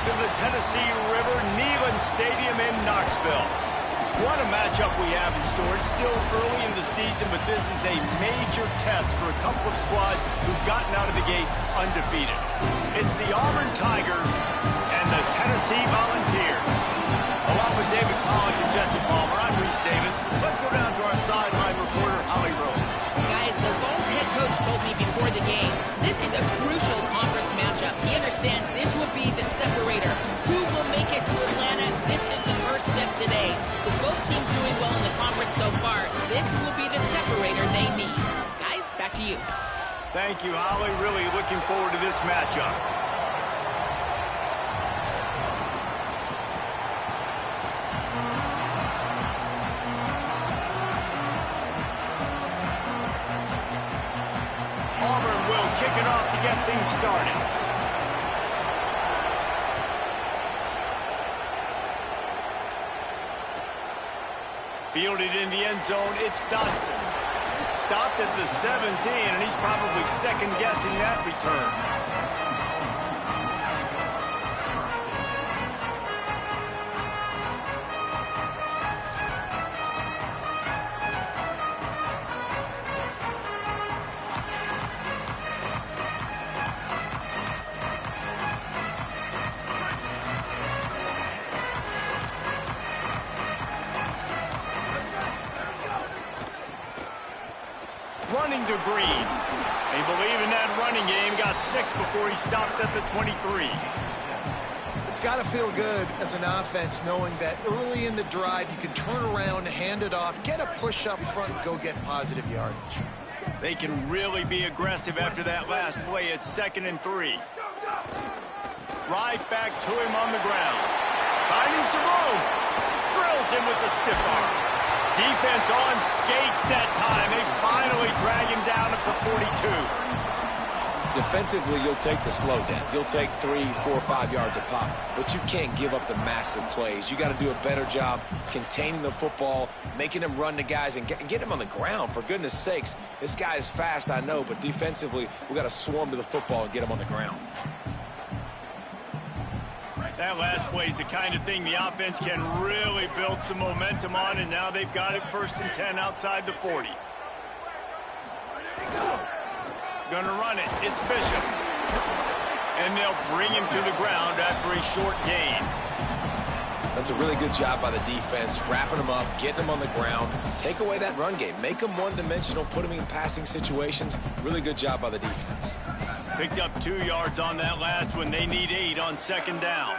to the Tennessee River Neyland Stadium in Knoxville. What a matchup we have in store. It's still early in the season, but this is a major test for a couple of squads who've gotten out of the gate undefeated. It's the Auburn Tigers and the Tennessee Volunteers. Along with David Pollack and Jesse Palmer, I'm Reese Davis. Let's go down to our sideline reporter, Holly Rowe. Guys, the Vols head coach told me before the game, this is a crucial conference matchup. He understands this will be the separator. Who will make it to Atlanta? This is the first step today. With both teams doing well in the conference so far, this will be the separator they need. Guys, back to you. Thank you, Holly. Really looking forward to this matchup. Auburn will kick it off to get things started. Fielded in the end zone, it's Dotson. Stopped at the 17, and he's probably second-guessing that return. Running to Green. They believe in that running game. Got 6 before he stopped at the 23. It's got to feel good as an offense knowing that early in the drive you can turn around, hand it off, get a push up front, and go get positive yardage. They can really be aggressive after that last play. It's 2nd and 3. Right back to him on the ground. Finding some room. Drills him with the stiff arm. Defense on skates that time. They finally drag him down at the 42. Defensively, you'll take the slow death. You'll take 3, 4, 5 yards a pop, but you can't give up the massive plays. You got to do a better job containing the football, making them run to guys, and get them on the ground. For goodness sakes, this guy is fast, I know, but defensively, we got to swarm to the football and get him on the ground. That last play is the kind of thing the offense can really build some momentum on, and now they've got it 1st and 10 outside the 40. Gonna run it. It's Bishop. And they'll bring him to the ground after a short gain. That's a really good job by the defense, wrapping them up, getting them on the ground, take away that run game, make them one-dimensional, put them in passing situations. Really good job by the defense. Picked up 2 yards on that last one. They need 8 on 2nd down.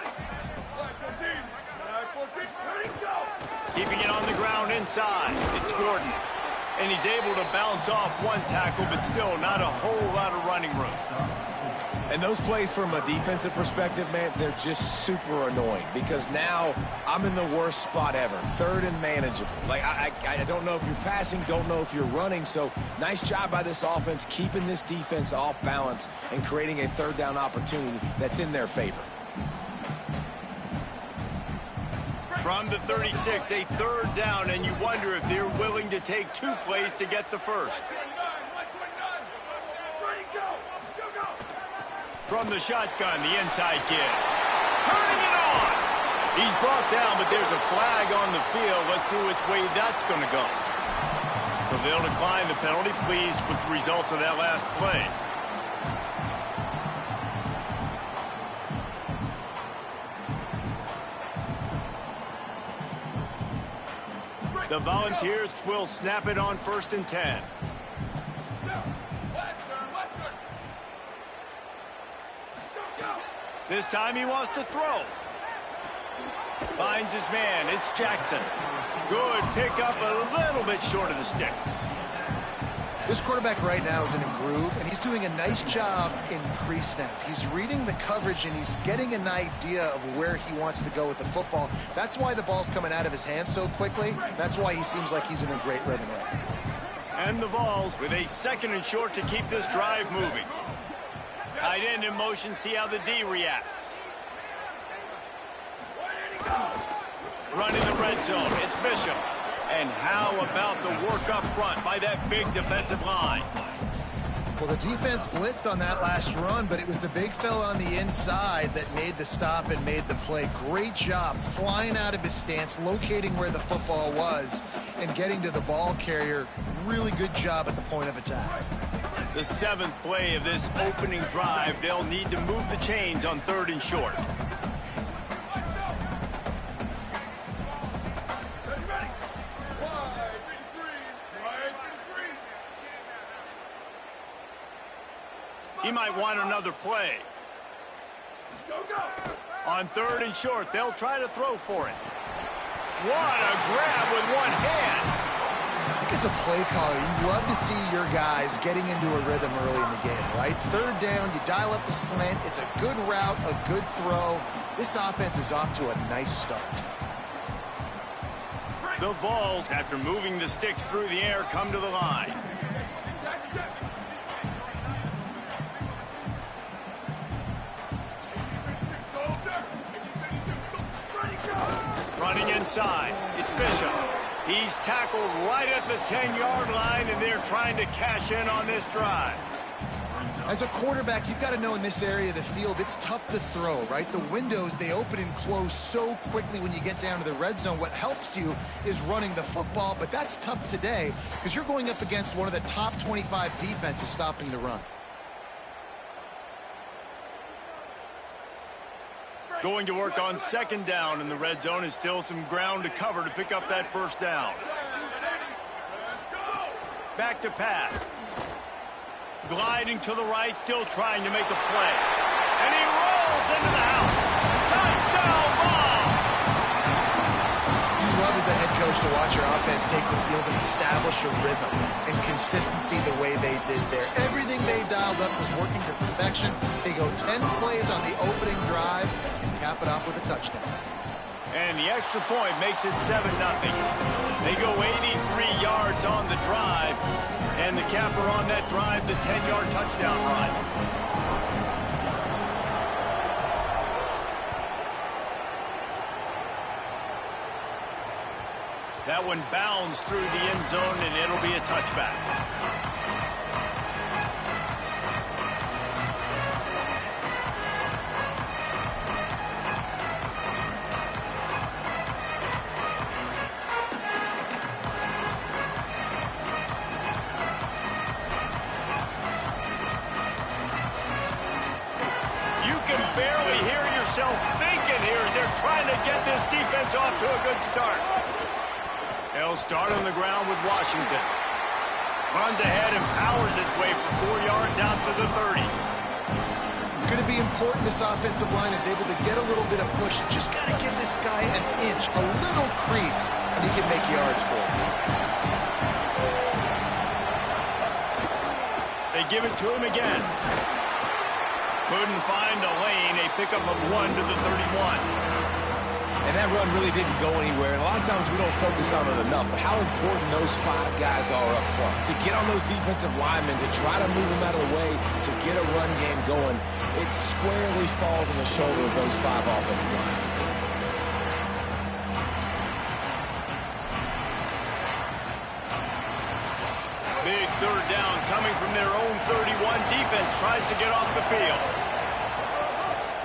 Keeping it on the ground inside. It's Gordon. And he's able to bounce off 1 tackle, but still not a whole lot of running room. And those plays from a defensive perspective, man, they're just super annoying because now I'm in the worst spot ever, 3rd and manageable. Like, I don't know if you're passing, don't know if you're running, so nice job by this offense keeping this defense off balance and creating a 3rd down opportunity that's in their favor. From the 36, a 3rd down, and you wonder if they're willing to take 2 plays to get the first. From the shotgun, the inside kid. Turning it on! He's brought down, but there's a flag on the field. Let's see which way that's going to go. So they'll decline the penalty, pleased with the results of that last play. The Volunteers will snap it on 1st and 10. This time he wants to throw. Finds his man. It's Jackson. Good pickup, a little bit short of the sticks. This quarterback right now is in a groove, and he's doing a nice job in pre-snap. He's reading the coverage, and he's getting an idea of where he wants to go with the football. That's why the ball's coming out of his hands so quickly. That's why he seems like he's in a great rhythm right now. And the Vols with a 2nd and short to keep this drive moving. Tight end in motion, see how the D reacts. Run in the red zone, it's Bishop. And how about the work up front by that big defensive line? Well, the defense blitzed on that last run, but it was the big fella on the inside that made the stop and made the play. Great job flying out of his stance, locating where the football was, and getting to the ball carrier. Really good job at the point of attack. The 7th play of this opening drive, they'll need to move the chains on 3rd and short. He might want another play. On 3rd and short, they'll try to throw for it. What a grab with one hand. I think as a play caller, you love to see your guys getting into a rhythm early in the game, right? 3rd down, you dial up the slant. It's a good route, a good throw. This offense is off to a nice start. The Vols, after moving the sticks through the air, come to the line. Running inside, it's Bishop. He's tackled right at the 10-yard line, and they're trying to cash in on this drive. As a quarterback, you've got to know in this area of the field, it's tough to throw, right? The windows, they open and close so quickly when you get down to the red zone. What helps you is running the football, but that's tough today because you're going up against one of the top 25 defenses stopping the run. Going to work on 2nd down in the red zone is still some ground to cover to pick up that 1st down. Back to pass. Gliding to the right, still trying to make a play. And he rolls into the house. Touchdown Vols! You love as a head coach to watch your offense take the field and establish a rhythm and consistency the way they did there. Everything they dialed up was working to perfection. They go 10 plays on the opening drive and cap it off with a touchdown. And the extra point makes it 7-0. They go 83 yards on the drive, and the capper on that drive, the 10-yard touchdown run. That one bounds through the end zone, and it'll be a touchback. Barely hear yourself thinking here as they're trying to get this defense off to a good start. They'll start on the ground with Washington. Runs ahead and powers his way for 4 yards out to the 30. It's going to be important this offensive line is able to get a little bit of push. Just got to give this guy an inch, a little crease, and he can make yards for him. They give it to him again. Couldn't find a lane. A pickup of 1 to the 31. And that run really didn't go anywhere. And a lot of times we don't focus on it enough, but how important those 5 guys are up front. To get on those defensive linemen, to try to move them out of the way, to get a run game going, it squarely falls on the shoulder of those 5 offensive linemen. Big 3rd down coming from their own 31. Defense tries to get off the field.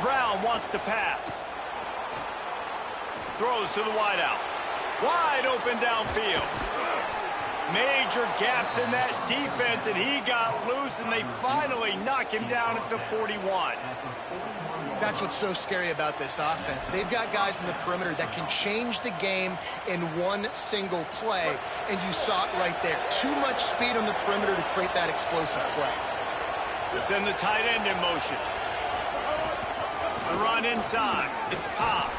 Brown wants to pass. Throws to the wideout. Wide open downfield. Major gaps in that defense, and he got loose, and they finally knock him down at the 41. That's what's so scary about this offense. They've got guys in the perimeter that can change the game in one single play, and you saw it right there. Too much speed on the perimeter to create that explosive play. Just send the tight end in motion. The run inside. It's Cobb.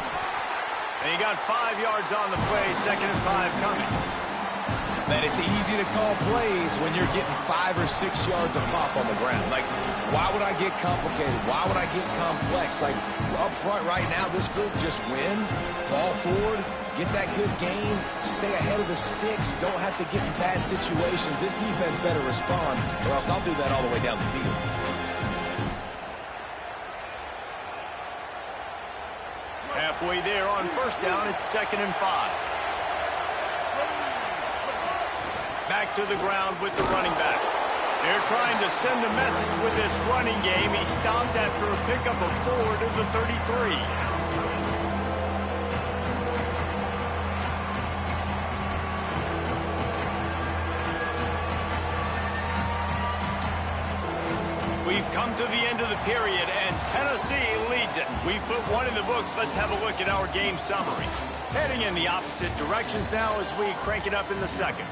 And he got 5 yards on the play, 2nd and 5 coming. Man, it's easy to call plays when you're getting 5 or 6 yards of pop on the ground. Like, why would I get complicated? Why would I get complex? Like, up front right now, this group just win, fall forward, get that good game, stay ahead of the sticks, don't have to get in bad situations. This defense better respond, or else I'll do that all the way down the field. Halfway there on 1st down, it's 2nd and 5. Back to the ground with the running back. They're trying to send a message with this running game. He stopped after a pickup of 4 to the 33. We've come to the end of the period, and Tennessee leads it. We've put one in the books. Let's have a look at our game summary. Heading in the opposite directions now as we crank it up in the second.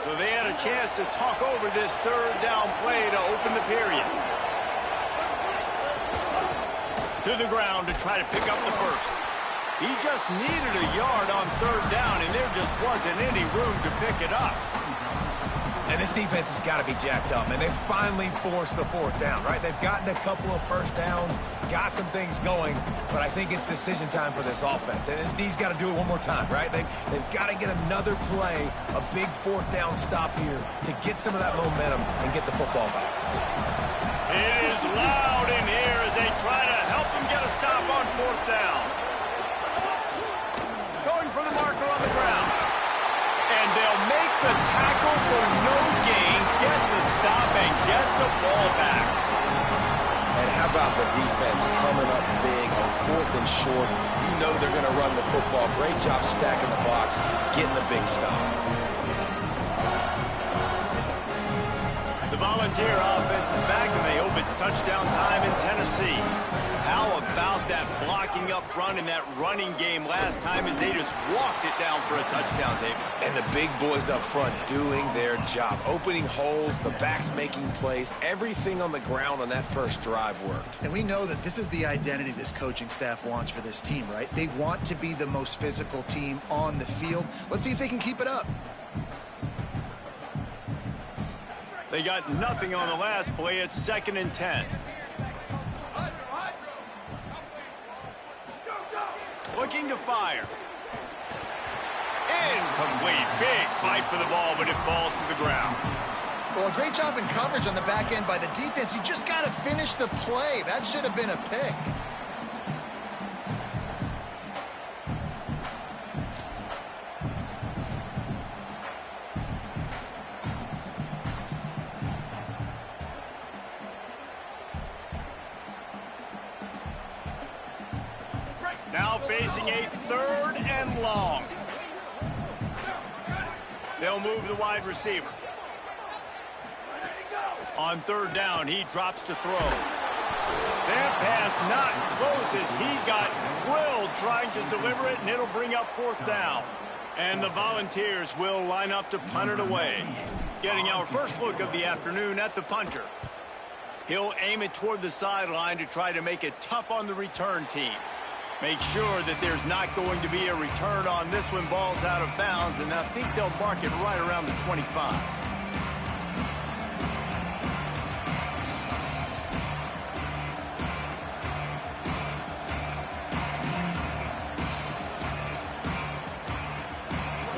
So they had a chance to talk over this third down play to open the period. To the ground to try to pick up the first. He just needed a yard on third down, and there just wasn't any room to pick it up. And this defense has got to be jacked up, and they finally forced the fourth down, right? They've gotten a couple of first downs, got some things going, but I think it's decision time for this offense. And this D's got to do it one more time, right? They've got to get another play, a big fourth down stop here to get some of that momentum and get the football back. It is loud in here as they try to help him get a stop on fourth down. Going for the marker on the ground. And they'll make the tackle for no gain, get the stop, and get the ball back. And how about the defense coming up big on fourth and short? You know they're going to run the football. Great job stacking the box, getting the big stop. The Volunteer offense is back, and they hope it's touchdown time in Tennessee. How about that blocking up front in that running game last time as they just walked it down for a touchdown, David? And the big boys up front doing their job. Opening holes, the backs making plays. Everything on the ground on that first drive worked. And we know that this is the identity this coaching staff wants for this team, right? They want to be the most physical team on the field. Let's see if they can keep it up. They got nothing on the last play. It's 2nd and 10. Looking to fire. Incomplete. Big fight for the ball, but it falls to the ground. Well, a great job in coverage on the back end by the defense. You just got to finish the play. That should have been a pick. Now facing a 3rd and long. They'll move the wide receiver. On 3rd down, he drops to throw. That pass not close as he got drilled trying to deliver it, and it'll bring up 4th down. And the Volunteers will line up to punt it away. Getting our first look of the afternoon at the punter. He'll aim it toward the sideline to try to make it tough on the return team. Make sure that there's not going to be a return on this when ball's out of bounds, and I think they'll mark it right around the 25.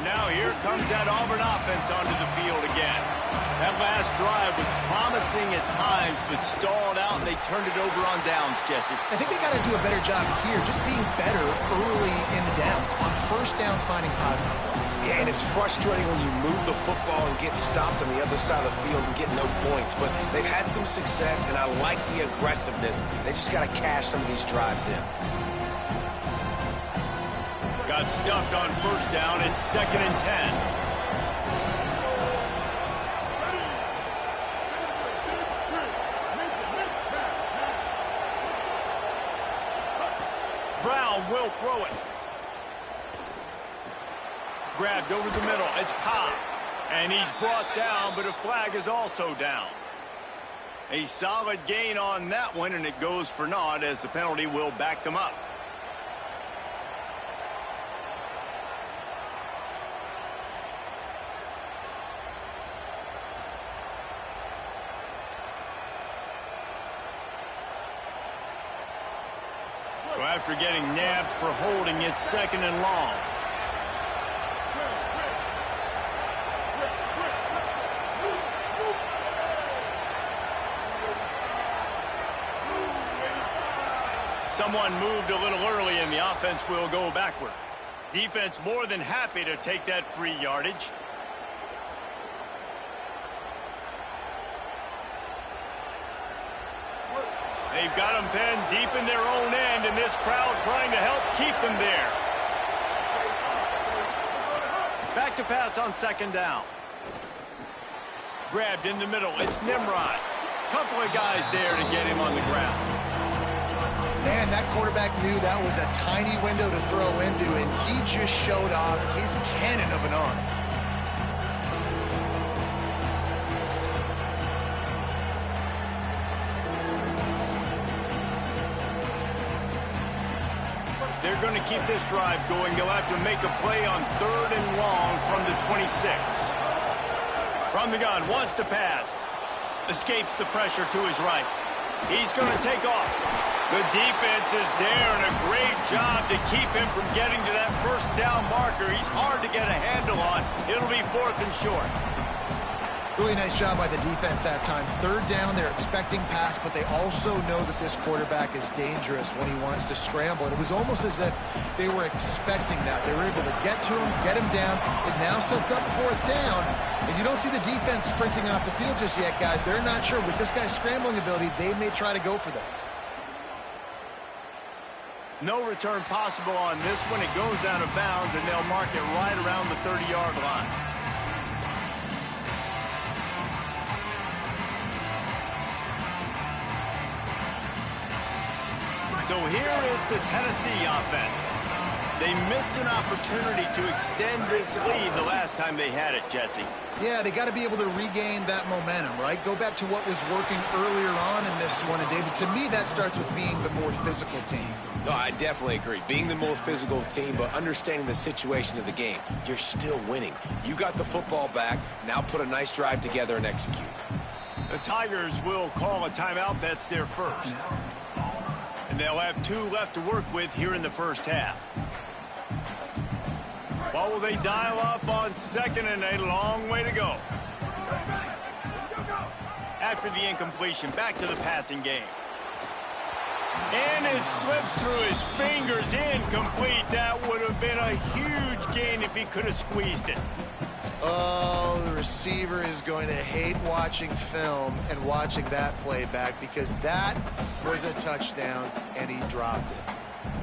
Now here comes that Auburn offense onto the field again. That last drive was promising at times, but stalled out, and they turned it over on downs, Jesse. I think they got to do a better job here, just being better early in the downs. On 1st down, finding positive plays. Yeah, and it's frustrating when you move the football and get stopped on the other side of the field and get no points. But they've had some success, and I like the aggressiveness. They just got to cash some of these drives in. Got stuffed on 1st down. It's 2nd and 10. Brown will throw it. Grabbed over the middle. It's Cobb. And he's brought down, but a flag is also down. A solid gain on that one, and it goes for naught as the penalty will back them up. So after getting nabbed for holding, it's 2nd and long. Someone moved a little early and the offense will go backward. Defense more than happy to take that free yardage. They've got them pinned deep in their own end, and this crowd trying to help keep them there. Back to pass on second down. Grabbed in the middle. It's Nimrod. Couple of guys there to get him on the ground. Man, that quarterback knew that was a tiny window to throw into, and he just showed off his cannon of an arm. They're going to keep this drive going. They'll have to make a play on 3rd and long from the 26. From the gun, wants to pass. Escapes the pressure to his right. He's going to take off. The defense is there, and a great job to keep him from getting to that first down marker. He's hard to get a handle on. It'll be 4th and short. Really nice job by the defense that time. 3rd down, they're expecting pass, but they also know that this quarterback is dangerous when he wants to scramble. And it was almost as if they were expecting that. They were able to get to him, get him down. It now sets up 4th down. And you don't see the defense sprinting off the field just yet, guys. They're not sure. With this guy's scrambling ability, they may try to go for this. No return possible on this one. It goes out of bounds, and they'll mark it right around the 30-yard line. So here is the Tennessee offense. They missed an opportunity to extend this lead the last time they had it, Jesse. Yeah, they got to be able to regain that momentum, right? Go back to what was working earlier on in this one. And, David, to me, that starts with being the more physical team. No, I definitely agree. Being the more physical team, but understanding the situation of the game. You're still winning. You got the football back. Now put a nice drive together and execute. The Tigers will call a timeout. That's their first. And they'll have 2 left to work with here in the first half. What will they dial up on 2nd and a long way to go? After the incompletion, back to the passing game. And it slips through his fingers, incomplete. That would have been a huge gain if he could have squeezed it. Oh, the receiver is going to hate watching film and watching that play back because that was a touchdown and he dropped it.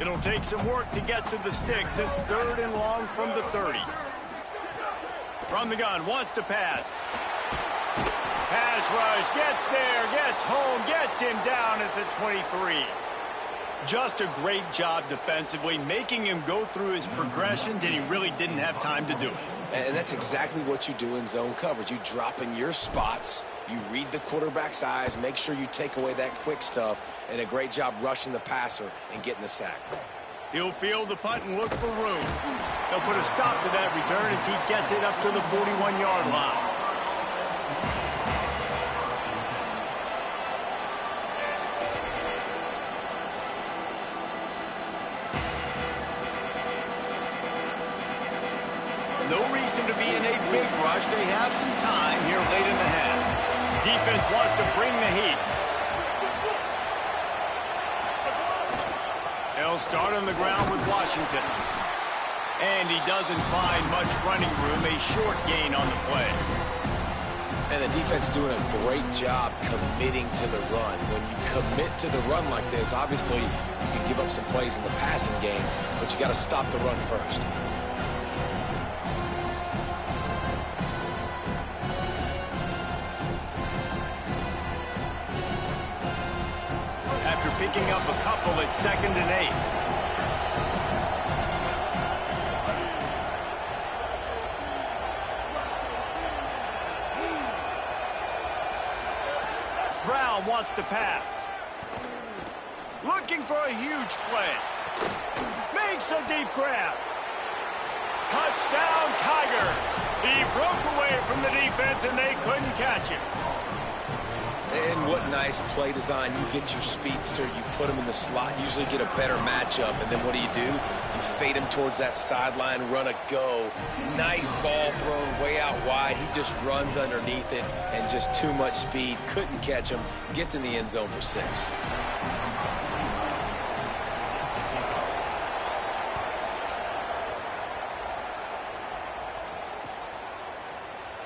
It'll take some work to get to the sticks. It's 3rd and long from the 30. From the gun, wants to pass. Pass rush, gets there, gets home, gets him down at the 23. Just a great job defensively, making him go through his progressions, and he really didn't have time to do it. And that's exactly what you do in zone coverage. You drop in your spots, you read the quarterback's eyes, make sure you take away that quick stuff, and a great job rushing the passer and getting the sack. He'll field the punt and look for room. They'll put a stop to that return as he gets it up to the 41-yard line. No reason to be in a big rush. They have some time here late in the half. Defense wants to bring the heat. They'll start on the ground with Washington. And he doesn't find much running room. A short gain on the play. And the defense doing a great job committing to the run. When you commit to the run like this, obviously you can give up some plays in the passing game, but you got to stop the run first. After picking up a couple at 2nd and 8. Brown wants to pass. Looking for a huge play. Makes a deep grab. Touchdown, Tigers. He broke away from the defense and they couldn't catch him. And what nice play design. You get your speedster, you put him in the slot, usually get a better matchup. And then what do? You fade him towards that sideline, run a go. Nice ball thrown way out wide. He just runs underneath it and just too much speed. Couldn't catch him. Gets in the end zone for 6.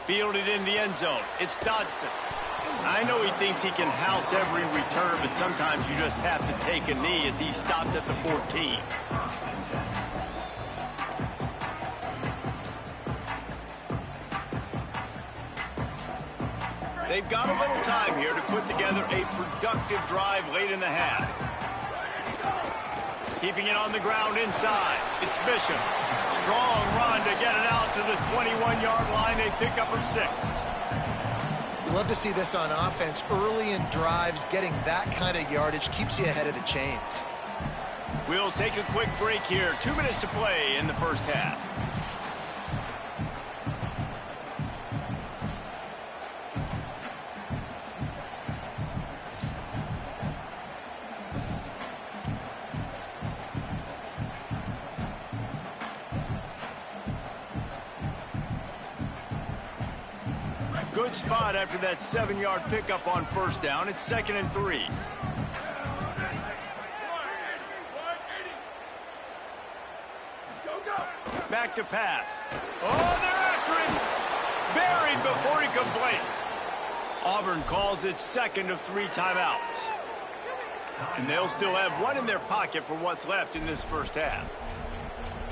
Fielded in the end zone. It's Dodson. I know he thinks he can house every return, but sometimes you just have to take a knee as he stopped at the 14. They've got a little time here to put together a productive drive late in the half. Keeping it on the ground inside. It's Bishop. Strong run to get it out to the 21-yard line. A pickup of 6. You love to see this on offense. Early in drives, getting that kind of yardage keeps you ahead of the chains. We'll take a quick break here. 2 minutes to play in the first half. Good spot after that 7-yard pickup on first down. It's 2nd and 3. Back to pass. Oh, they're after him. Buried before he can blink. Auburn calls it 2nd of 3 timeouts. And they'll still have 1 in their pocket for what's left in this first half.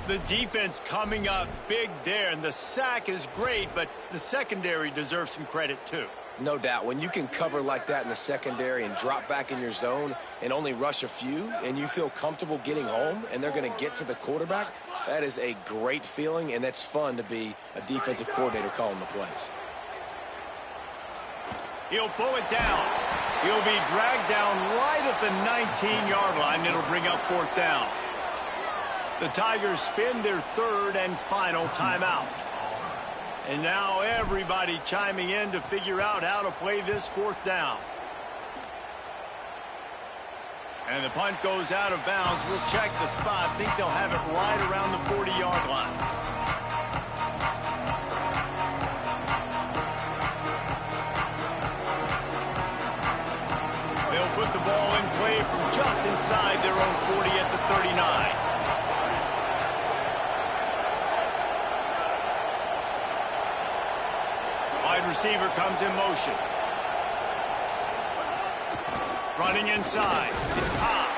The defense coming up big there, and the sack is great, but the secondary deserves some credit too. No doubt. When you can cover like that in the secondary and drop back in your zone and only rush a few, and you feel comfortable getting home and they're going to get to the quarterback, that is a great feeling, and that's fun to be a defensive coordinator calling the plays. He'll pull it down. He'll be dragged down right at the 19-yard line. It'll bring up 4th down. The Tigers spin their 3rd and final timeout. And now everybody chiming in to figure out how to play this 4th down. And the punt goes out of bounds. We'll check the spot. Think they'll have it right around the 40-yard line. They'll put the ball in play from just inside their own 40 at the 39. Wide receiver comes in motion. Running inside. It's Pop.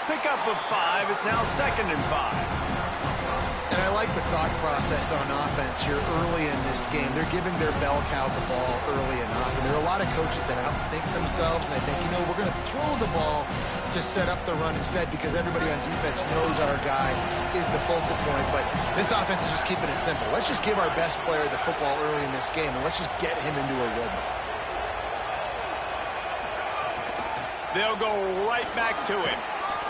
Pickup of 5. It's now 2nd and 5. And I like the thought process on offense here early in this game. They're giving their bell cow the ball early enough. And there are a lot of coaches that outthink themselves, and they think, you know, we're going to throw the ball to set up the run instead because everybody on defense knows our guy is the focal point. But this offense is just keeping it simple. Let's just give our best player the football early in this game, and let's just get him into a rhythm. They'll go right back to him.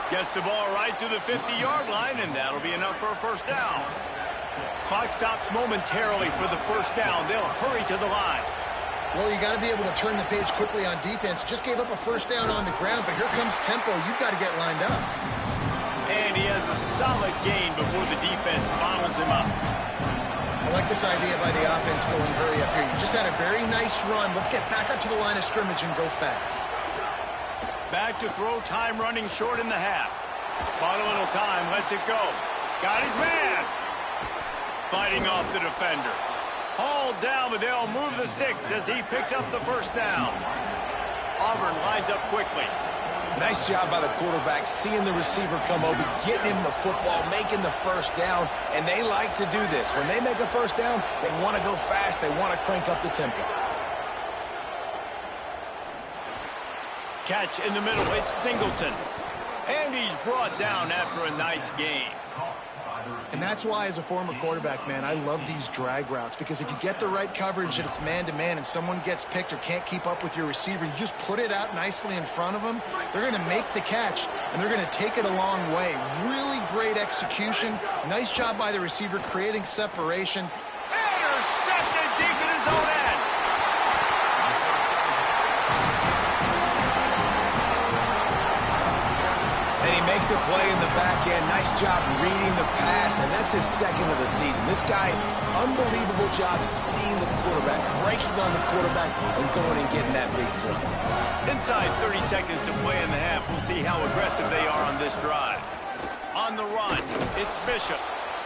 Gets the ball right to the 50-yard line, and that'll be enough for a first down. Clock stops momentarily for the first down. They'll hurry to the line. Well, you got to be able to turn the page quickly on defense. Just gave up a first down on the ground, but here comes tempo. You've got to get lined up. And he has a solid gain before the defense bottles him up. I like this idea by the offense going hurry up here. You just had a very nice run. Let's get back up to the line of scrimmage and go fast. Back to throw, time running short in the half. Bought a little time, lets it go. Got his man. Fighting off the defender. Hauled down, but they'll move the sticks as he picks up the first down. Auburn lines up quickly. Nice job by the quarterback, seeing the receiver come over, getting him the football, making the first down, and they like to do this. When they make a first down, they want to go fast, they want to crank up the tempo. Catch in the middle, it's Singleton. And he's brought down after a nice gain. And that's why, as a former quarterback, man, I love these drag routes, because if you get the right coverage and it's man-to-man and someone gets picked or can't keep up with your receiver, you just put it out nicely in front of them. They're going to make the catch, and they're going to take it a long way. Really great execution. Nice job by the receiver creating separation. Intercepted deep in his own end. And he makes a play in the back end. Nice job reading the pass, and that's his 2nd of the season. This guy, unbelievable job seeing the quarterback, breaking on the quarterback, and going and getting that big play. Inside 30 seconds to play in the half. We'll see how aggressive they are on this drive. On the run, it's Bishop.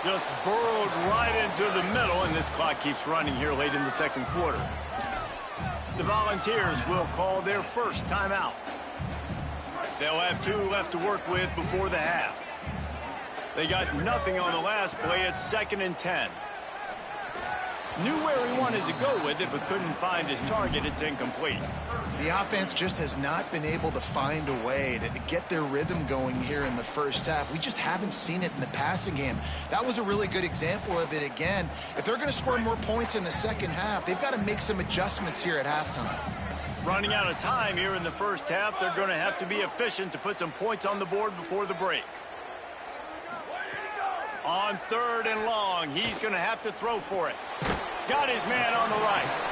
Just burrowed right into the middle, and this clock keeps running here late in the second quarter. The Volunteers will call their first timeout. They'll have 2 left to work with before the half. They got nothing on the last play. It's 2nd and 10. Knew where he wanted to go with it, but couldn't find his target. It's incomplete. The offense just has not been able to find a way to get their rhythm going here in the first half. We just haven't seen it in the passing game. That was a really good example of it again. If they're going to score more points in the second half, they've got to make some adjustments here at halftime. Running out of time here in the first half, they're going to have to be efficient to put some points on the board before the break. On 3rd and long, he's going to have to throw for it. Got his man on the right.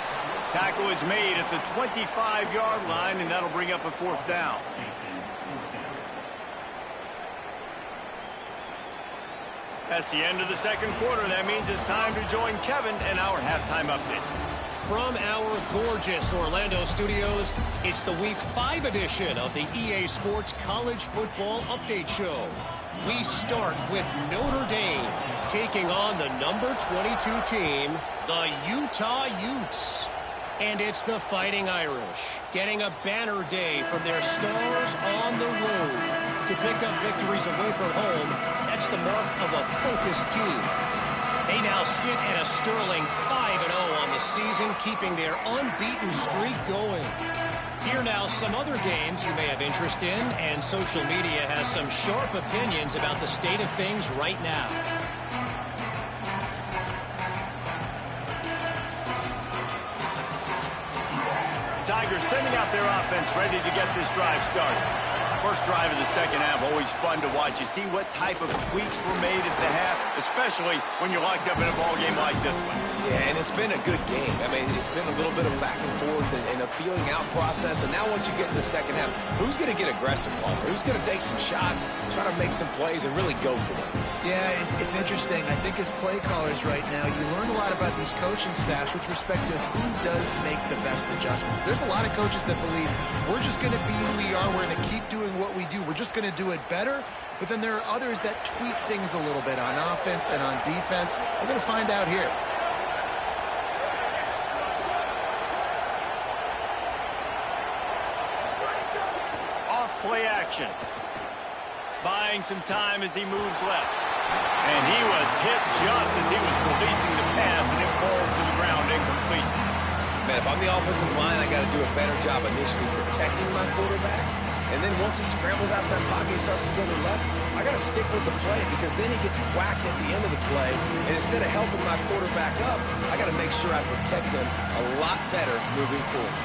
Tackle is made at the 25-yard line, and that'll bring up a 4th down. That's the end of the second quarter. That means it's time to join Kevin and our halftime update. From our gorgeous Orlando studios, it's the Week 5 edition of the EA Sports College Football Update Show. We start with Notre Dame taking on the number 22 team, the Utah Utes. And it's the Fighting Irish getting a banner day from their stars on the road to pick up victories away from home. That's the mark of a focused team. They now sit at a sterling 5-0 on the season, keeping their unbeaten streak going. Here now some other games you may have interest in, and social media has some sharp opinions about the state of things right now. Tigers sending out their offense, ready to get this drive started. First drive of the second half, always fun to watch. You see what type of tweaks were made at the half, especially when you're locked up in a ball game like this one. Yeah, and it's been a good game. I mean, it's been a little bit of back and forth and a feeling out process. And now once you get in the second half, who's going to get aggressive, Palmer? Who's going to take some shots, try to make some plays, and really go for it? Yeah, it's interesting. I think as play callers right now, you learn a lot about these coaching staffs with respect to who does make the best adjustments. There's a lot of coaches that believe we're just going to be who we are. We're going to keep doing what we do. We're just going to do it better. But then there are others that tweak things a little bit on offense and on defense. We're going to find out here. Off play action. Buying some time as he moves left. And he was hit just as he was releasing the pass, and it falls to the ground incomplete. Man, if I'm the offensive line, I got to do a better job initially protecting my quarterback. And then once he scrambles out of that pocket, he starts to go to the left, I got to stick with the play because then he gets whacked at the end of the play. And instead of helping my quarterback up, I got to make sure I protect him a lot better moving forward.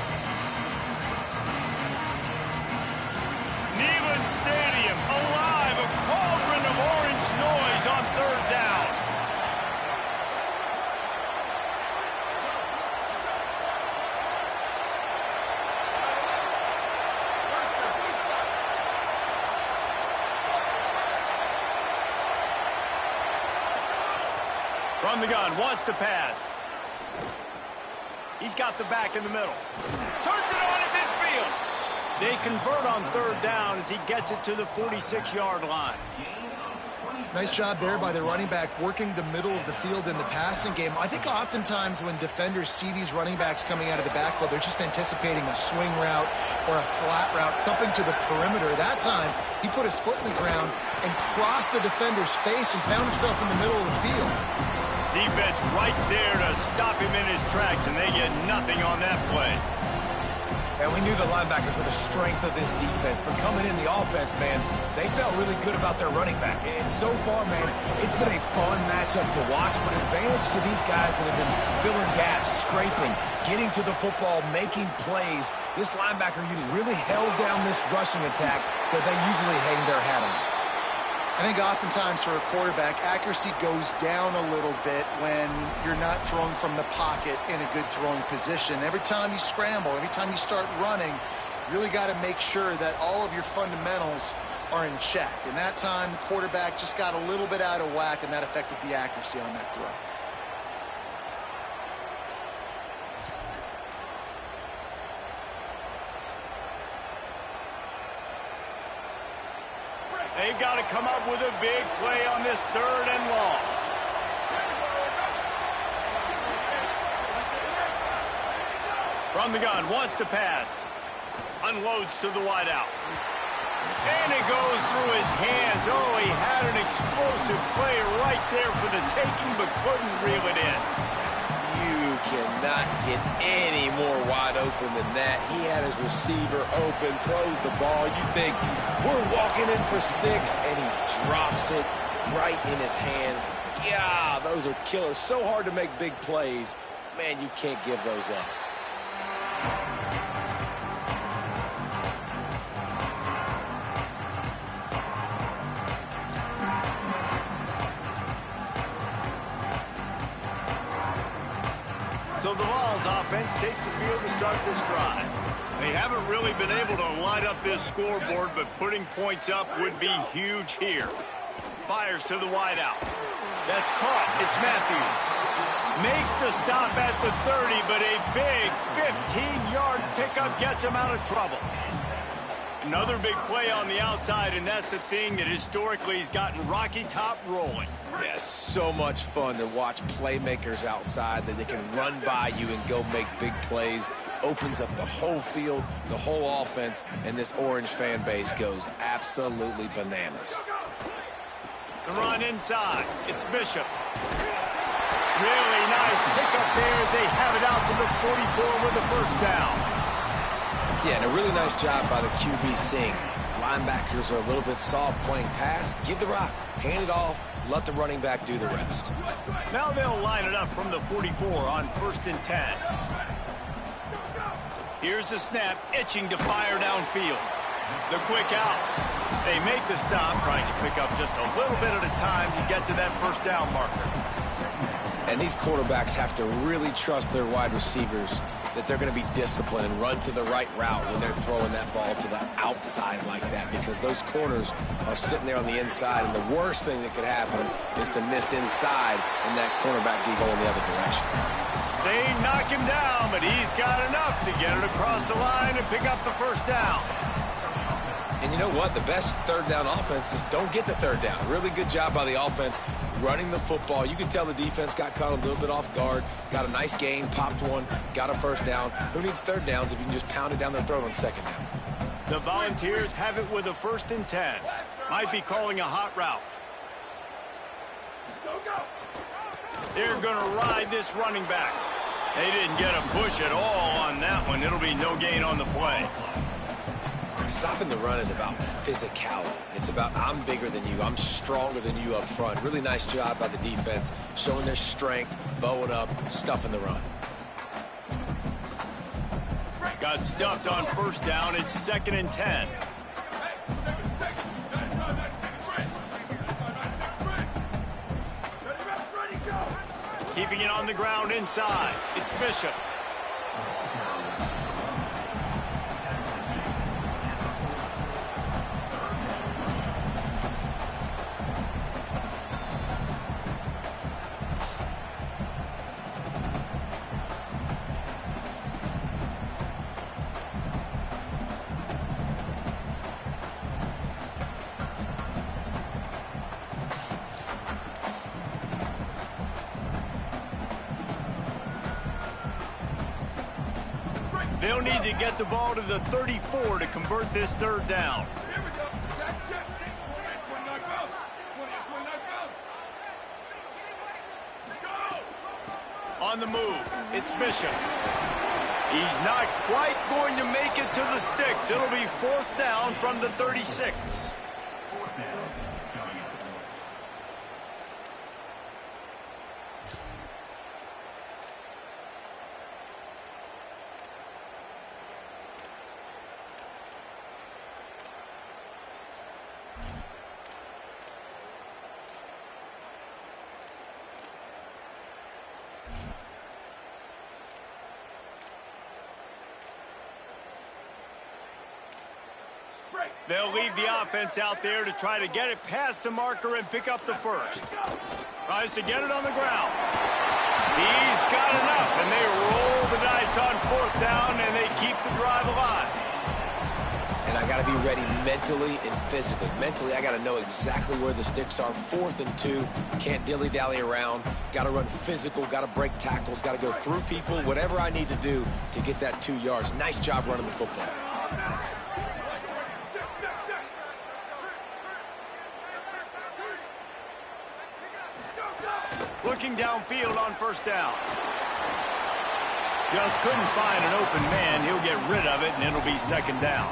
Neyland Stadium alive, a cauldron of orange noise on 3rd down. From the gun, wants to pass. He's got the back in the middle. Turns it on at midfield. They convert on 3rd down as he gets it to the 46-yard line. Nice job there by the running back working the middle of the field in the passing game. I think oftentimes when defenders see these running backs coming out of the backfield, they're just anticipating a swing route or a flat route, something to the perimeter. That time, he put a foot in the ground and crossed the defender's face and found himself in the middle of the field. Defense right there to stop him in his tracks, and they get nothing on that play. And we knew the linebackers were the strength of this defense, but coming in the offense, man, they felt really good about their running back. And so far, man, it's been a fun matchup to watch, but advantage to these guys that have been filling gaps, scraping, getting to the football, making plays. This linebacker unit really held down this rushing attack that they usually hang their hat on. I think oftentimes for a quarterback, accuracy goes down a little bit when you're not throwing from the pocket in a good throwing position. Every time you scramble, every time you start running, you really got to make sure that all of your fundamentals are in check. And that time, the quarterback just got a little bit out of whack, and that affected the accuracy on that throw. They've got to come up with a big play on this 3rd and long. From the gun, wants to pass. Unloads to the wideout. And it goes through his hands. Oh, he had an explosive play right there for the taking, but couldn't reel it in. You cannot get any more wide open than that. He had his receiver open, throws the ball. You think, we're walking in for 6, and he drops it right in his hands. Yeah, those are killers. So hard to make big plays. Man, you can't give those up. So the Vols offense takes the field to start this drive. They haven't really been able to light up this scoreboard, but putting points up would be huge here. Fires to the wideout. That's caught. It's Matthews. Makes the stop at the 30, but a big 15-yard pickup gets him out of trouble. Another big play on the outside, and that's the thing that historically has gotten Rocky Top rolling. Yeah, so much fun to watch playmakers outside that they can run by you and go make big plays. Opens up the whole field, the whole offense, and this Orange fan base goes absolutely bananas. The run inside. It's Bishop. Really nice pickup there as they have it out to the 44 with the first down. Yeah, and a really nice job by the QB seeing. Linebackers are a little bit soft playing pass. Give the rock, hand it off, let the running back do the rest. Now they'll line it up from the 44 on 1st and 10. Here's the snap, itching to fire downfield. The quick out. They make the stop, trying to pick up just a little bit at a time to get to that first down marker. And these quarterbacks have to really trust their wide receivers that they're going to be disciplined and run to the right route when they're throwing that ball to the outside like that, because those corners are sitting there on the inside, and the worst thing that could happen is to miss inside and that cornerback be going the other direction. They knock him down, but he's got enough to get it across the line and pick up the first down. And you know what? The best third down offenses don't get the third down. Really good job by the offense running the football. You can tell the defense got caught a little bit off guard, got a nice gain, popped one, got a first down. Who needs third downs if you can just pound it down their throat on second down? The Volunteers have it with a 1st and 10. Might be calling a hot route. They're going to ride this running back. They didn't get a push at all on that one. It'll be no gain on the play. Stopping the run is about physicality. It's about I'm bigger than you, I'm stronger than you up front. Really nice job by the defense, showing their strength, bowing up, stuffing the run. Got stuffed on 1st down. It's 2nd and 10. Keeping it on the ground inside. It's Bishop. They'll need to get the ball to the 34 to convert this third down. On the move, it's Bishop. He's not quite going to make it to the sticks. It'll be 4th down from the 36. They'll leave the offense out there to try to get it past the marker and pick up the first. Tries to get it on the ground. He's got enough, and they roll the dice on 4th down, and they keep the drive alive. And I got got to be ready mentally and physically. Mentally, I got to know exactly where the sticks are. 4th and 2, can't dilly-dally around. Got to run physical, got to break tackles, got to go through people, whatever I need to do to get that 2 yards. Nice job running the football. Looking downfield on first down. Just couldn't find an open man. He'll get rid of it, and it'll be second down.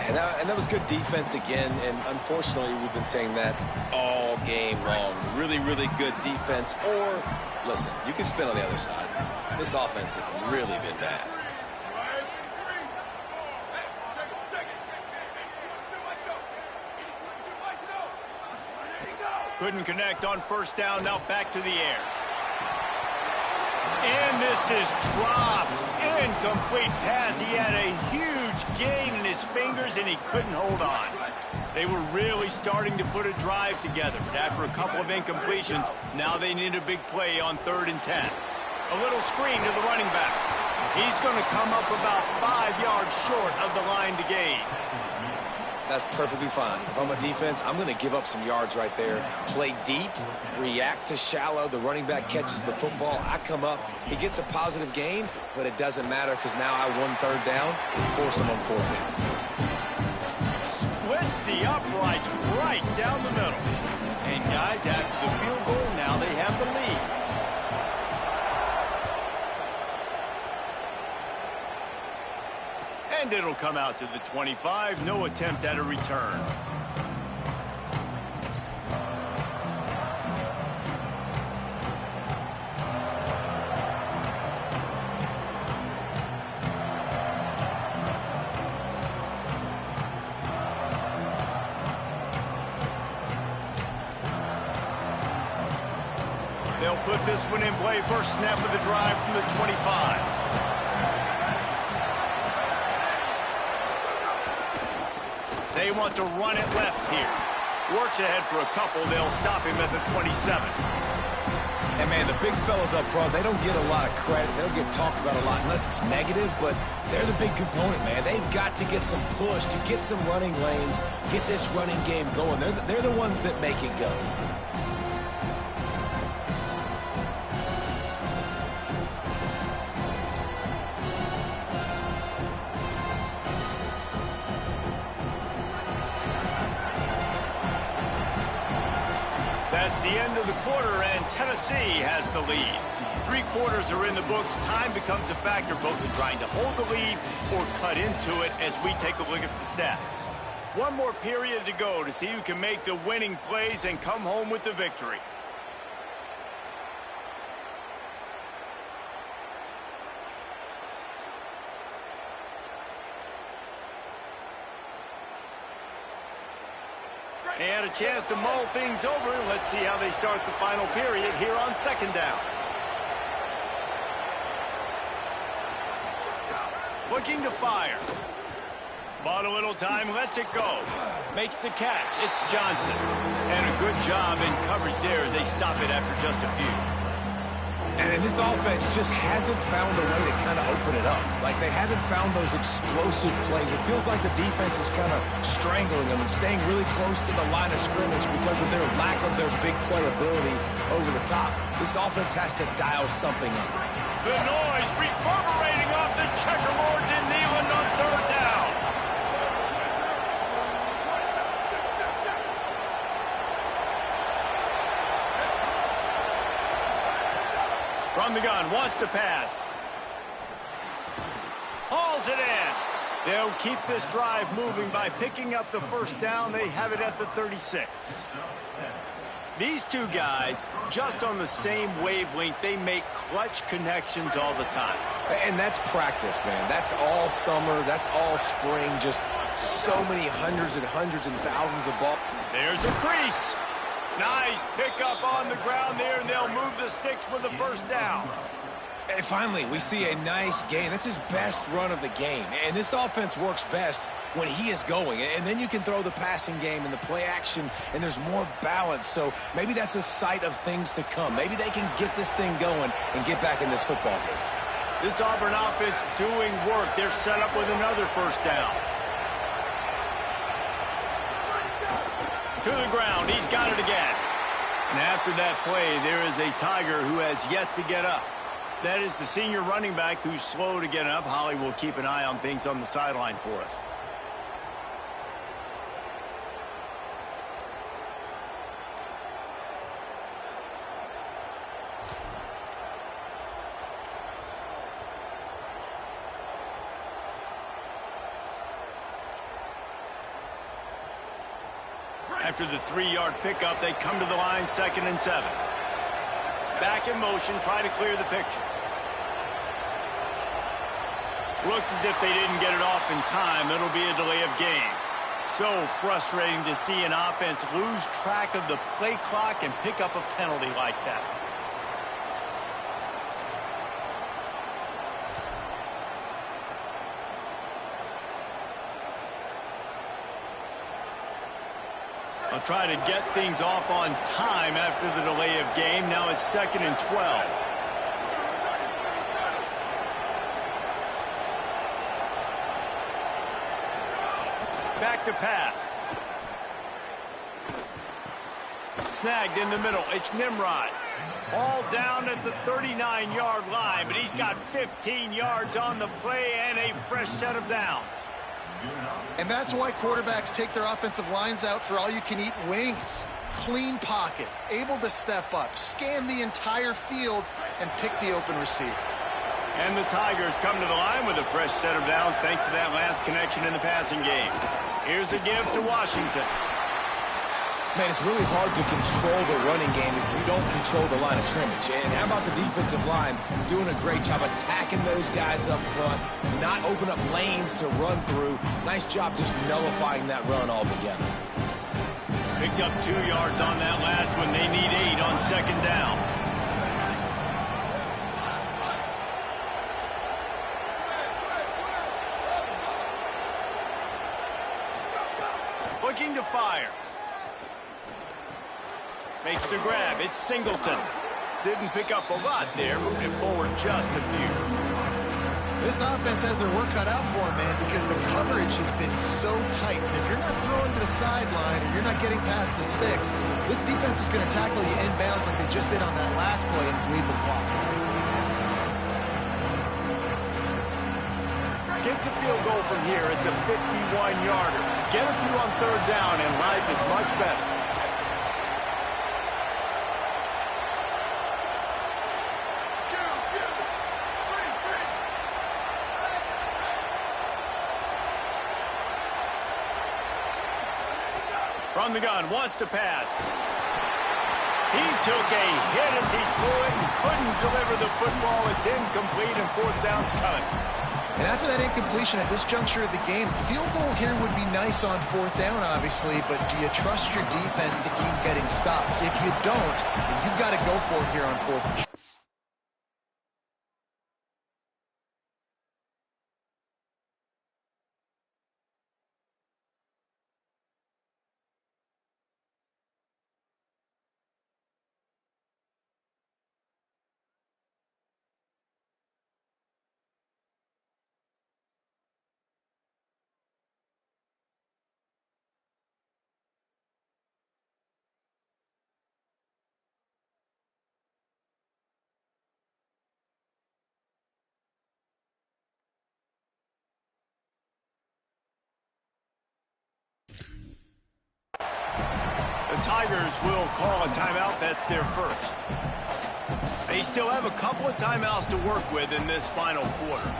And that was good defense again, and unfortunately, we've been saying that all game long. Really, really good defense. Or, listen, you can spin on the other side. This offense has really been bad. Couldn't connect on first down. Now back to the air. And this is dropped. Incomplete pass. He had a huge gain in his fingers, and he couldn't hold on. They were really starting to put a drive together, but after a couple of incompletions, now they need a big play on 3rd and 10. A little screen to the running back. He's going to come up about 5 yards short of the line to gain. That's perfectly fine. If I'm a defense, I'm going to give up some yards right there. Play deep, react to shallow. The running back catches the football. I come up. He gets a positive gain, but it doesn't matter because now I won 3rd down and forced him on 4th down. Splits the uprights right down the middle. And guys, after the field goal, now they have the lead. And it'll come out to the 25. No attempt at a return. They'll put this one in play. First snap of the drive from the 25. They want to run it left here. Works ahead for a couple. They'll stop him at the 27. And, man, the big fellas up front, they don't get a lot of credit. They don't get talked about a lot unless it's negative, but they're the big component, man. They've got to get some push, to get some running lanes, get this running game going. They're the ones that make it go. That's the end of the quarter, and Tennessee has the lead. 3 quarters are in the books. Time becomes a factor, both in trying to hold the lead or cut into it as we take a look at the stats. One more period to go to see who can make the winning plays and come home with the victory. And a chance to mull things over. Let's see how they start the final period here on second down. Looking to fire. Bought a little time, lets it go. Makes the catch. It's Johnson. And a good job in coverage there as they stop it after just a few. And this offense just hasn't found a way to kind of open it up. Like, they haven't found those explosive plays. It feels like the defense is kind of strangling them and staying really close to the line of scrimmage because of their lack of their big playability over the top. This offense has to dial something up. The noise reverberating off the checkerboards in Neyland on 3rd down. From the gun, wants to pass. Hauls it in. They'll keep this drive moving by picking up the first down. They have it at the 36. These two guys, just on the same wavelength, they make clutch connections all the time. And that's practice, man. That's all summer. That's all spring. Just so many hundreds and thousands of balls. There's a crease. Nice pickup on the ground there, and they'll move the sticks with the first down. And finally, we see a nice gain. That's his best run of the game. And this offense works best when he is going. And then you can throw the passing game and the play action, and there's more balance. So maybe that's a sight of things to come. Maybe they can get this thing going and get back in this football game. This Auburn offense doing work. They're set up with another first down. To the ground. He's got it again. And after that play, there is a Tiger who has yet to get up. That is the senior running back who's slow to get up. Holly will keep an eye on things on the sideline for us. After the 3-yard pickup, they come to the line, 2nd and 7. Back in motion, try to clear the picture. Looks as if they didn't get it off in time. It'll be a delay of game. So frustrating to see an offense lose track of the play clock and pick up a penalty like that. I'll try to get things off on time after the delay of game. Now it's 2nd and 12. Back to pass. Snagged in the middle. It's Nimrod. All down at the 39-yard line, but he's got 15 yards on the play and a fresh set of downs. And that's why quarterbacks take their offensive lines out for all-you-can-eat wings. Clean pocket, able to step up, scan the entire field, and pick the open receiver. And the Tigers come to the line with a fresh set of downs thanks to that last connection in the passing game. Here's a give to Washington. Man, it's really hard to control the running game if you don't control the line of scrimmage. And how about the defensive line doing a great job attacking those guys up front, not open up lanes to run through. Nice job just nullifying that run altogether. Picked up 2 yards on that last one. They need 8 on 2nd down. Looking to fire. Makes the grab. It's Singleton. Didn't pick up a lot there. Moved it forward just a few. This offense has their work cut out for them, man, because the coverage has been so tight. And if you're not throwing to the sideline or you're not getting past the sticks, this defense is going to tackle you inbounds like they just did on that last play and bleed the clock. Get the field goal from here. It's a 51-yarder. Get a few on 3rd down, and life is much better. From the gun, wants to pass. He took a hit as he threw it and couldn't deliver the football. It's incomplete, and 4th down's coming. And after that incompletion at this juncture of the game, field goal here would be nice on 4th down, obviously, but do you trust your defense to keep getting stops? If you don't, then you've got to go for it here on 4th and short. The Tigers will call a timeout. That's their first. They still have a couple of timeouts to work with in this final quarter.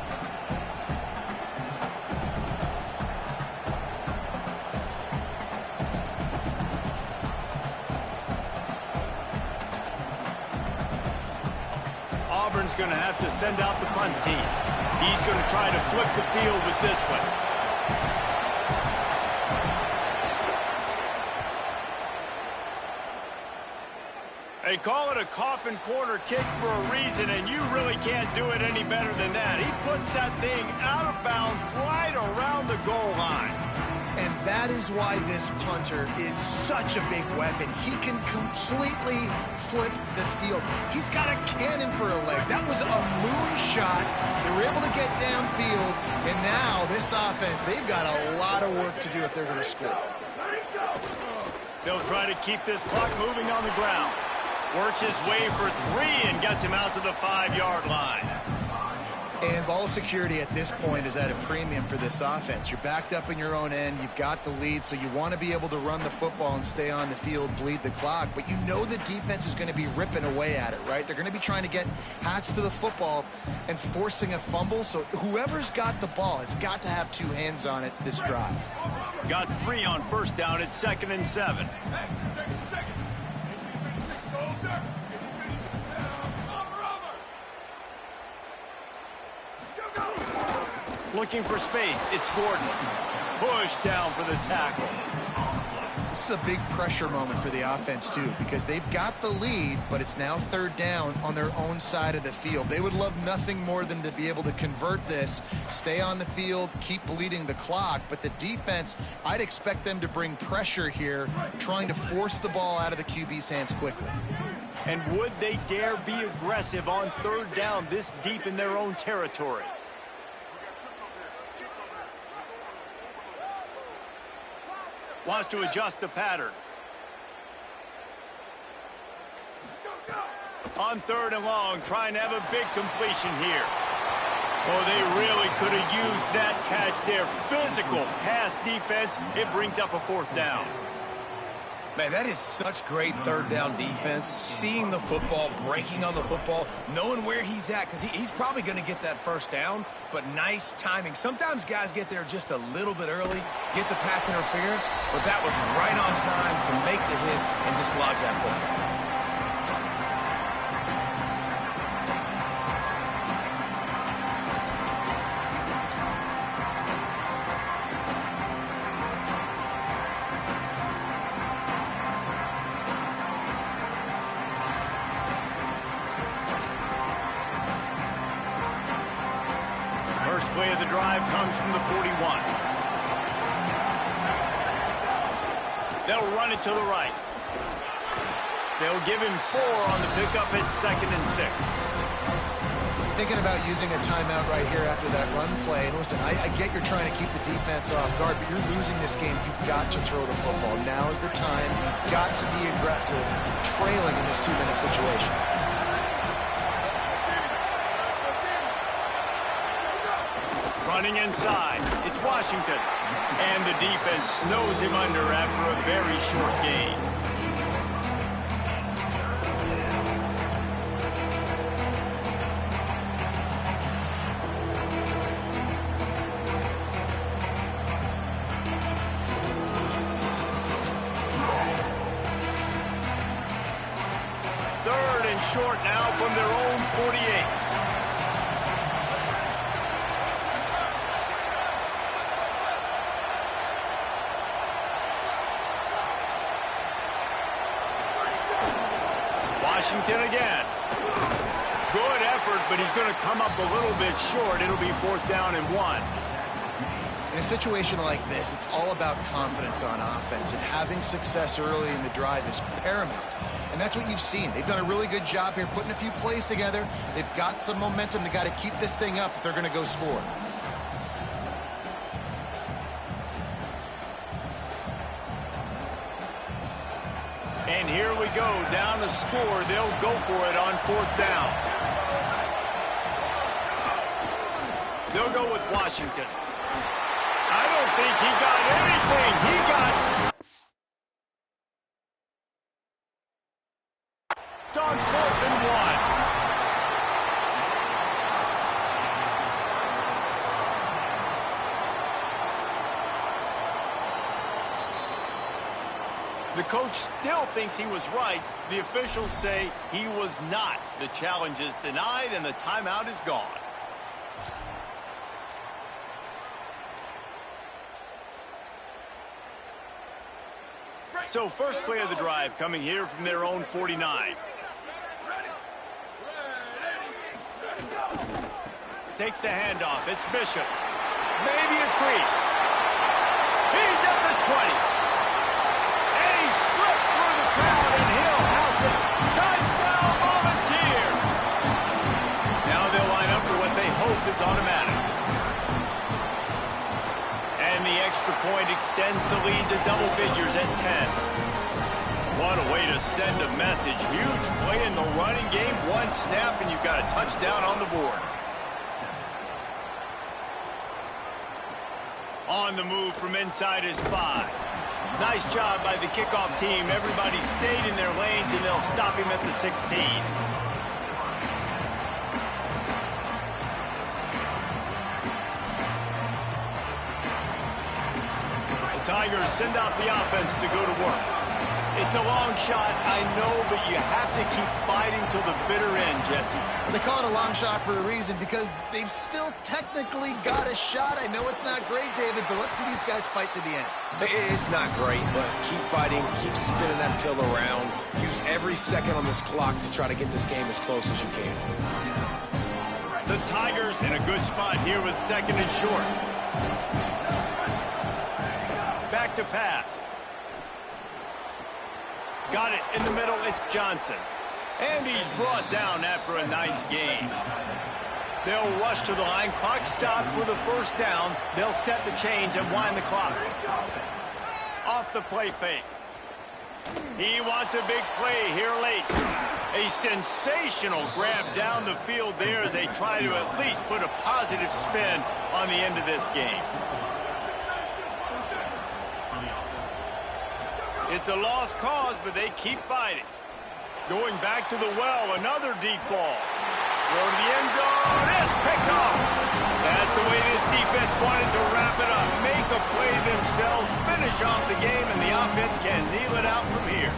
Auburn's going to have to send out the punt team. He's going to try to flip the field with this one. They call it a coffin corner kick for a reason, and you really can't do it any better than that. He puts that thing out of bounds right around the goal line. And that is why this punter is such a big weapon. He can completely flip the field. He's got a cannon for a leg. That was a moonshot. They were able to get downfield, and now this offense, they've got a lot of work to do if they're going to score. They'll try to keep this clock moving on the ground. Works his way for 3 and gets him out to the 5-yard line. And ball security at this point is at a premium for this offense. You're backed up in your own end. You've got the lead, so you want to be able to run the football and stay on the field, bleed the clock. But you know the defense is going to be ripping away at it, right? They're going to be trying to get Hats to the football and forcing a fumble. So whoever's got the ball has got to have 2 hands on it this drive. Got 3 on first down at 2nd and 7. Looking for space. It's Gordon. Push down for the tackle. This is a big pressure moment for the offense, too, because they've got the lead, but it's now 3rd down on their own side of the field. They would love nothing more than to be able to convert this, stay on the field, keep bleeding the clock. But the defense, I'd expect them to bring pressure here, trying to force the ball out of the QB's hands quickly. And would they dare be aggressive on 3rd down this deep in their own territory? Wants to adjust the pattern. On 3rd and long, trying to have a big completion here. Oh, they really could have used that catch there. Physical pass defense. It brings up a 4th down. Man, that is such great 3rd down defense. Seeing the football, breaking on the football, knowing where he's at, because he's probably going to get that 1st down, but nice timing. Sometimes guys get there just a little bit early, get the pass interference, but that was right on time to make the hit and dislodge that football. Play of the drive comes from the 41. They'll run it to the right. They'll give him 4 on the pickup at 2nd and 6. Thinking about using a timeout right here after that run play. And listen, I get you're trying to keep the defense off guard, but you're losing this game. You've got to throw the football. Now is the time. You've got to be aggressive, trailing in this 2-minute situation. Running inside, it's Washington. And the defense snows him under after a very short gain. Third and short now from their own 48. Washington again. Good effort, but he's going to come up a little bit short. It'll be 4th down and 1. In a situation like this, it's all about confidence on offense, and having success early in the drive is paramount. And that's what you've seen. They've done a really good job here putting a few plays together. They've got some momentum. They've got to keep this thing up if they're going to go score. And here we go, down to score. They'll go for it on 4th down. They'll go with Washington. I don't think he got anything. He got on 4th and 1. The coach still thinks he was right. The officials say he was not. The challenge is denied and the timeout is gone. So first play of the drive coming here from their own 49. Takes the handoff. It's Bishop. Maybe a crease. He's at the 20. And he slipped through the crowd, and he'll house it. Touchdown, Volunteers! Now they'll line up for what they hope is automatic. And the extra point extends the lead to double figures at 10. What a way to send a message. Huge play in the running game. One snap, and you've got a touchdown on the board. On the move from inside his 5. Nice job by the kickoff team. Everybody stayed in their lanes, and they'll stop him at the 16. Tigers send out the offense to go to work. It's a long shot, I know, but you have to keep fighting till the bitter end, Jesse. They call it a long shot for a reason, because they've still technically got a shot. I know it's not great, David, but let's see these guys fight to the end. It's not great, but keep fighting, keep spinning that pill around. Use every second on this clock to try to get this game as close as you can. The Tigers in a good spot here with second and short. Back to pass. Got it in the middle. It's Johnson. And he's brought down after a nice game. They'll rush to the line. Clock stopped for the first down. They'll set the chains and wind the clock. Off the play fake. He wants a big play here late. A sensational grab down the field there as they try to at least put a positive spin on the end of this game. It's a lost cause, but they keep fighting. Going back to the well, another deep ball. Throw to the end zone, it's picked off. That's the way this defense wanted to wrap it up. Make a play themselves, finish off the game, and the offense can kneel it out from here.